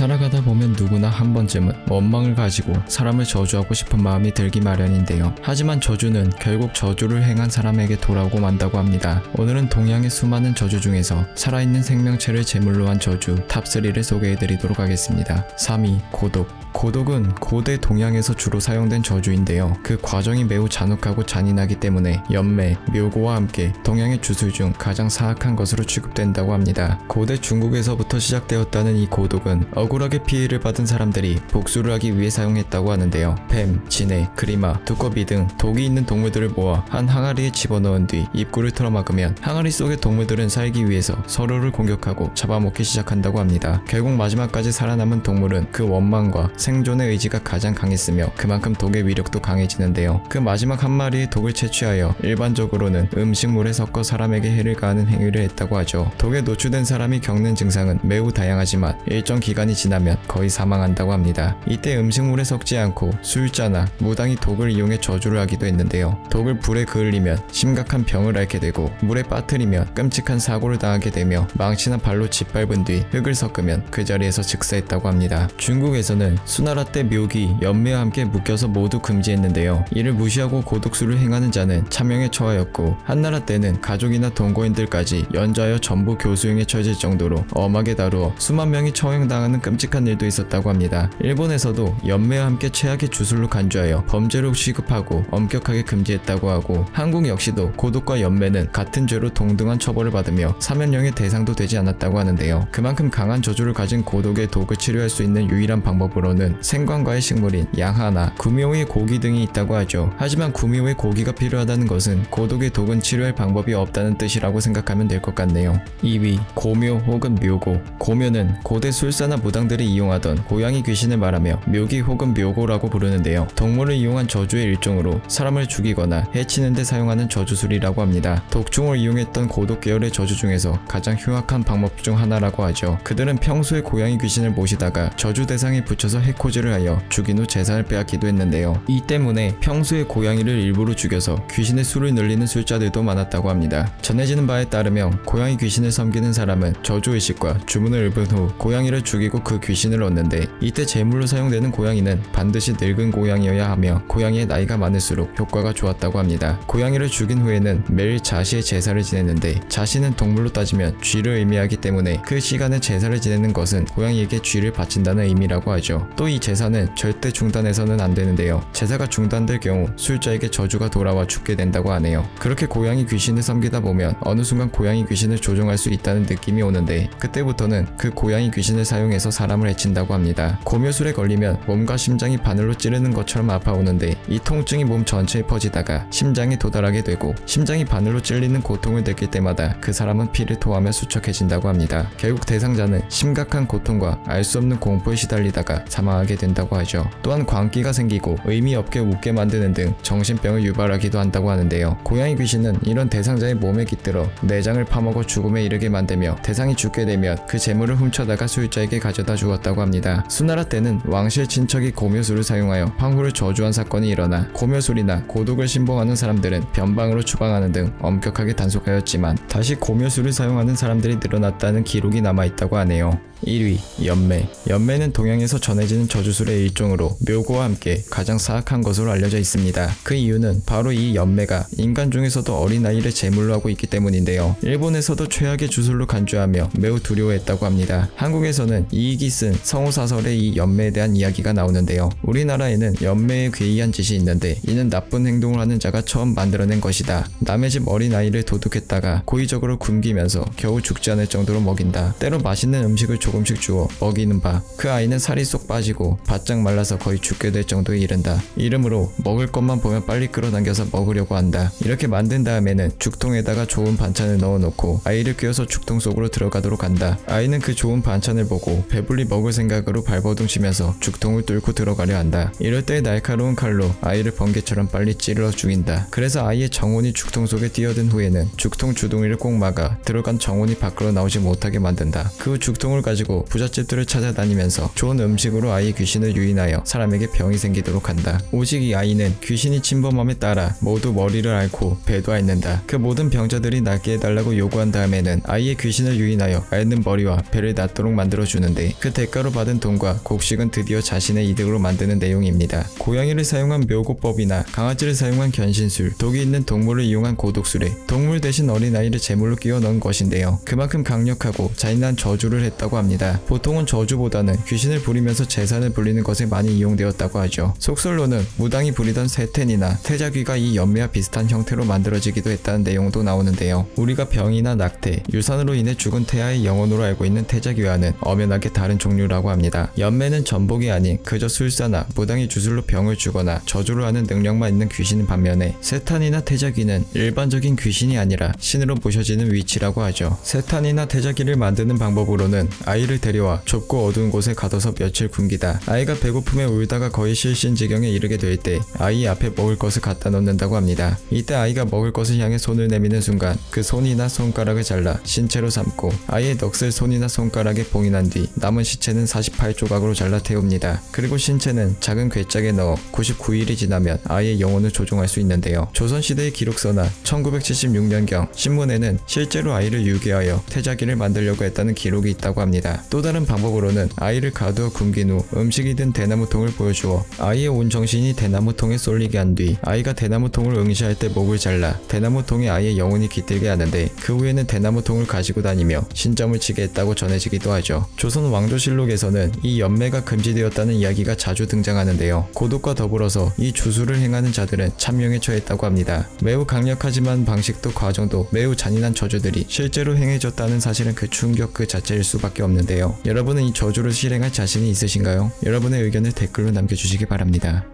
살아가다 보면 누구나 한 번쯤은 원망을 가지고 사람을 저주하고 싶은 마음이 들기 마련인데요. 하지만 저주는 결국 저주를 행한 사람에게 돌아오고 만다고 합니다. 오늘은 동양의 수많은 저주 중에서 살아있는 생명체를 제물로 한 저주 탑3를 소개해드리도록 하겠습니다. 3위 고독. 고독은 고대 동양에서 주로 사용된 저주인데요. 그 과정이 매우 잔혹하고 잔인하기 때문에 연매, 묘고와 함께 동양의 주술 중 가장 사악한 것으로 취급된다고 합니다. 고대 중국에서부터 시작되었다는 이 고독은 억울하게 피해를 받은 사람들이 복수를 하기 위해 사용했다고 하는데요. 뱀, 지네, 그리마, 두꺼비 등 독이 있는 동물들을 모아 한 항아리에 집어넣은 뒤 입구를 틀어막으면 항아리 속의 동물들은 살기 위해서 서로를 공격하고 잡아먹기 시작한다고 합니다. 결국 마지막까지 살아남은 동물은 그 원망과 생존의 의지가 가장 강했으며 그만큼 독의 위력도 강해지는데요. 그 마지막 한 마리의 독을 채취하여 일반적으로는 음식물에 섞어 사람에게 해를 가하는 행위를 했다고 하죠. 독에 노출된 사람이 겪는 증상은 매우 다양하지만 일정 기간이 지나면 거의 사망한다고 합니다. 이때 음식물에 섞지 않고 술자나 무당이 독을 이용해 저주를 하기도 했는데요. 독을 불에 그을리면 심각한 병을 앓게 되고 물에 빠뜨리면 끔찍한 사고를 당하게 되며 망치나 발로 짓밟은 뒤 흙을 섞으면 그 자리에서 즉사했다고 합니다. 중국에서는 수나라 때 묘기, 연매와 함께 묶여서 모두 금지했는데요. 이를 무시하고 고독수를 행하는 자는 차명에 처하였고 한나라 때는 가족이나 동거인들까지 연좌하여 전부 교수형에 처해질 정도로 엄하게 다루어 수만 명이 처형당하는 끔찍한 일도 있었다고 합니다. 일본에서도 연매와 함께 최악의 주술로 간주하여 범죄로 취급하고 엄격하게 금지했다고 하고 한국 역시도 고독과 연매는 같은 죄로 동등한 처벌을 받으며 사면령의 대상도 되지 않았다고 하는데요. 그만큼 강한 저주를 가진 고독의 독을 치료할 수 있는 유일한 방법으로는 생관과의 식물인 양하나 구미호의 고기 등이 있다고 하죠. 하지만 구미호의 고기가 필요하다는 것은 고독의 독은 치료할 방법이 없다는 뜻이라고 생각하면 될 것 같네요. 2위 고묘 혹은 묘고. 고묘는 고대 술사나 무당들이 이용하던 고양이 귀신을 말하며 묘기 혹은 묘고라고 부르는데요. 동물을 이용한 저주의 일종으로 사람을 죽이거나 해치는 데 사용하는 저주술이라고 합니다. 독충을 이용했던 고독 계열의 저주 중에서 가장 흉악한 방법 중 하나라고 하죠. 그들은 평소에 고양이 귀신을 모시다가 저주 대상에 붙여서 해코지를 하여 죽인 후 재산을 빼앗기도 했는데요. 이 때문에 평소에 고양이를 일부러 죽여서 귀신의 수를 늘리는 술자들도 많았다고 합니다. 전해지는 바에 따르면 고양이 귀신을 섬기는 사람은 저주의식과 주문을 읊은 후 고양이를 죽이고 그 귀신을 얻는데 이때 제물로 사용되는 고양이는 반드시 늙은 고양이여야 하며 고양이의 나이가 많을수록 효과가 좋았다고 합니다. 고양이를 죽인 후에는 매일 자시의 제사를 지냈는데 자시는 동물로 따지면 쥐를 의미하기 때문에 그 시간에 제사를 지내는 것은 고양이에게 쥐를 바친다는 의미라고 하죠. 또 이 제사는 절대 중단해서는 안 되는데요. 제사가 중단될 경우 술자에게 저주가 돌아와 죽게 된다고 하네요. 그렇게 고양이 귀신을 섬기다 보면 어느 순간 고양이 귀신을 조종할 수 있다는 느낌이 오는데 그때부터는 그 고양이 귀신을 사용해서 사람을 해친다고 합니다. 고묘술에 걸리면 몸과 심장이 바늘로 찌르는 것처럼 아파오는데 이 통증이 몸 전체에 퍼지다가 심장에 도달하게 되고 심장이 바늘로 찔리는 고통을 느낄 때마다 그 사람은 피를 토하며 수척해진다고 합니다. 결국 대상자는 심각한 고통과 알 수 없는 공포에 시달리다가 사망하게 된다고 하죠. 또한 광기가 생기고 의미 없게 웃게 만드는 등 정신병을 유발하기도 한다고 하는데요. 고양이 귀신은 이런 대상자의 몸에 깃들어 내장을 파먹어 죽음에 이르게 만들며 대상이 죽게 되면 그 재물을 훔쳐다가 술자에게 가져다 주었다고 합니다. 수나라 때는 왕실 친척이 고묘술을 사용하여 황후를 저주한 사건이 일어나 고묘술이나 고독을 신봉하는 사람들은 변방으로 추방하는 등 엄격하게 단속하였지만 다시 고묘술을 사용하는 사람들이 늘어났다는 기록이 남아있다고 하네요. 1위 연매. 연매는 동양에서 전해지는 저주술의 일종으로 묘고와 함께 가장 사악한 것으로 알려져 있습니다. 그 이유는 바로 이 연매가 인간 중에서도 어린아이를 제물로 하고 있기 때문인데요. 일본에서도 최악의 주술로 간주하며 매우 두려워했다고 합니다. 한국에서는 이익이 쓴 성우사설에 이 연매에 대한 이야기가 나오는데요. 우리나라에는 연매의 괴이한 짓이 있는데 이는 나쁜 행동을 하는 자가 처음 만들어낸 것이다. 남의 집 어린아이를 도둑했다가 고의적으로 굶기면서 겨우 죽지 않을 정도로 먹인다. 때로 맛있는 음식을 조금씩 주어 먹이는 바 그 아이는 살이 쏙 빠지고 바짝 말라서 거의 죽게 될 정도에 이른다. 이러므로 먹을 것만 보면 빨리 끌어당겨서 먹으려고 한다. 이렇게 만든 다음에는 죽통에다가 좋은 반찬을 넣어놓고 아이를 꿰어서 죽통 속으로 들어가도록 한다. 아이는 그 좋은 반찬을 보고 배불리 먹을 생각으로 발버둥치면서 죽통을 뚫고 들어가려 한다. 이럴 때 날카로운 칼로 아이를 번개처럼 빨리 찌르러 죽인다. 그래서 아이의 정혼이 죽통 속에 뛰어든 후에는 죽통 주둥이를 꼭 막아 들어간 정혼이 밖으로 나오지 못하게 만든다. 그 후 죽통을 가지고 가지고 부잣집들을 찾아다니면서 좋은 음식으로 아이의 귀신을 유인하여 사람에게 병이 생기도록 한다. 오직 이 아이는 귀신이 침범함에 따라 모두 머리를 앓고 배도 앓는다. 그 모든 병자들이 낫게 해달라고 요구한 다음에는 아이의 귀신을 유인하여 앓는 머리와 배를 낫도록 만들어주는데 그 대가로 받은 돈과 곡식은 드디어 자신의 이득으로 만드는 내용입니다. 고양이를 사용한 묘고법이나 강아지를 사용한 견신술, 독이 있는 동물을 이용한 고독술에 동물 대신 어린아이를 제물로 끼워 넣은 것인데요. 그만큼 강력하고 잔인한 저주를 했다고 합니다. 보통은 저주보다는 귀신을 부리면서 재산을 불리는 것에 많이 이용되었다고 하죠. 속설로는 무당이 부리던 세텐이나 태자귀가 이 연매와 비슷한 형태로 만들어지기도 했다는 내용도 나오는데요. 우리가 병이나 낙태, 유산으로 인해 죽은 태아의 영혼으로 알고 있는 태자귀와는 엄연하게 다른 종류라고 합니다. 연매는 전복이 아닌 그저 술사나 무당이 주술로 병을 주거나 저주를 하는 능력만 있는 귀신인 반면에 세탄이나 태자귀는 일반적인 귀신이 아니라 신으로 모셔지는 위치라고 하죠. 세탄이나 태자귀를 만드는 방법으로는 아이를 데려와 좁고 어두운 곳에 가둬서 며칠 굶기다 아이가 배고픔에 울다가 거의 실신지경에 이르게 될 때 아이 앞에 먹을 것을 갖다 놓는다고 합니다. 이때 아이가 먹을 것을 향해 손을 내미는 순간 그 손이나 손가락을 잘라 신체로 삼고 아이의 넋을 손이나 손가락에 봉인한 뒤 남은 시체는 48조각으로 잘라 태웁니다. 그리고 신체는 작은 괴짝에 넣어 99일이 지나면 아이의 영혼을 조종할 수 있는데요. 조선시대의 기록서나 1976년경 신문에는 실제로 아이를 유괴하여 태자귀를 만들려고 했다는 기록이 있다고 합니다. 또 다른 방법으로는 아이를 가두어 굶긴 후 음식이 든 대나무통을 보여주어 아이의 온 정신이 대나무통에 쏠리게 한 뒤 아이가 대나무통을 응시할 때 목을 잘라 대나무통에 아이의 영혼이 깃들게 하는데 그 후에는 대나무통을 가지고 다니며 신점을 치게 했다고 전해지기도 하죠. 조선 왕조실록에서는 이 연매가 금지되었다는 이야기가 자주 등장하는데요. 고독과 더불어서 이 주술을 행하는 자들은 참명에 처했다고 합니다. 매우 강력하지만 방식도 과정도 매우 잔인한 저주들이 실제로 행해졌다는 사실은 그 충격 그 자체일 수밖에 없는데요. 여러분은 이 저주를 실행할 자신이 있으신가요? 여러분의 의견을 댓글로 남겨주시기 바랍니다.